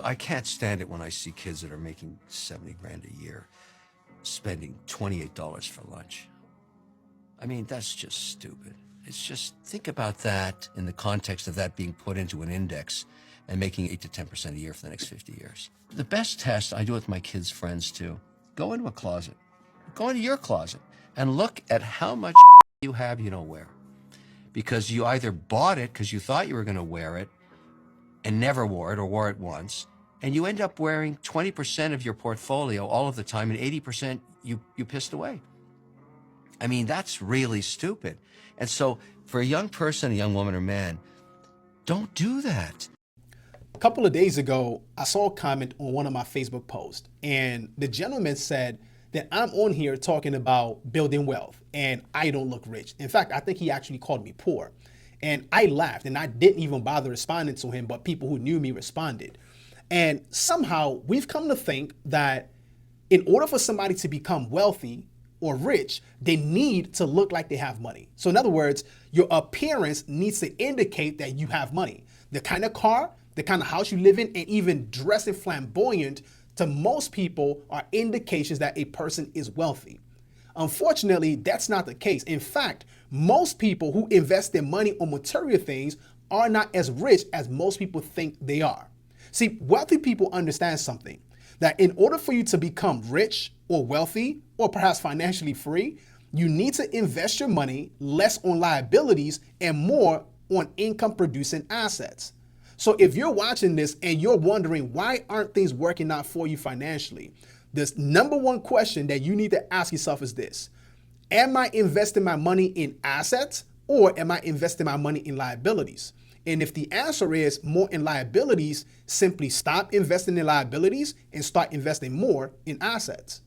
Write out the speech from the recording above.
I can't stand it when I see kids that are making 70 grand a year spending $28 for lunch. I mean, that's just stupid. It's just, think about that in the context of that being put into an index and making 8 to 10% a year for the next 50 years. The best test I do with my kids' friends too, go into a closet, go into your closet and look at how much you have you don't wear. Because you either bought it because you thought you were going to wear it and never wore it or wore it once, and you end up wearing 20% of your portfolio all of the time and 80% you pissed away. I mean, that's really stupid. And so for a young person, a young woman or man, don't do that. A couple of days ago, I saw a comment on one of my Facebook posts, and the gentleman said that I'm on here talking about building wealth and I don't look rich. In fact, I think he actually called me poor. And I laughed and I didn't even bother responding to him, but people who knew me responded. And somehow we've come to think that in order for somebody to become wealthy or rich, they need to look like they have money. So in other words, your appearance needs to indicate that you have money. The kind of car, the kind of house you live in, and even dressing flamboyant to most people are indications that a person is wealthy. Unfortunately, that's not the case. In fact, most people who invest their money on material things are not as rich as most people think they are. See, wealthy people understand something, that in order for you to become rich or wealthy or perhaps financially free, you need to invest your money less on liabilities and more on income producing assets. So if you're watching this and you're wondering why aren't things working out for you financially, this number one question that you need to ask yourself is this: am I investing my money in assets or am I investing my money in liabilities? And if the answer is more in liabilities, simply stop investing in liabilities and start investing more in assets.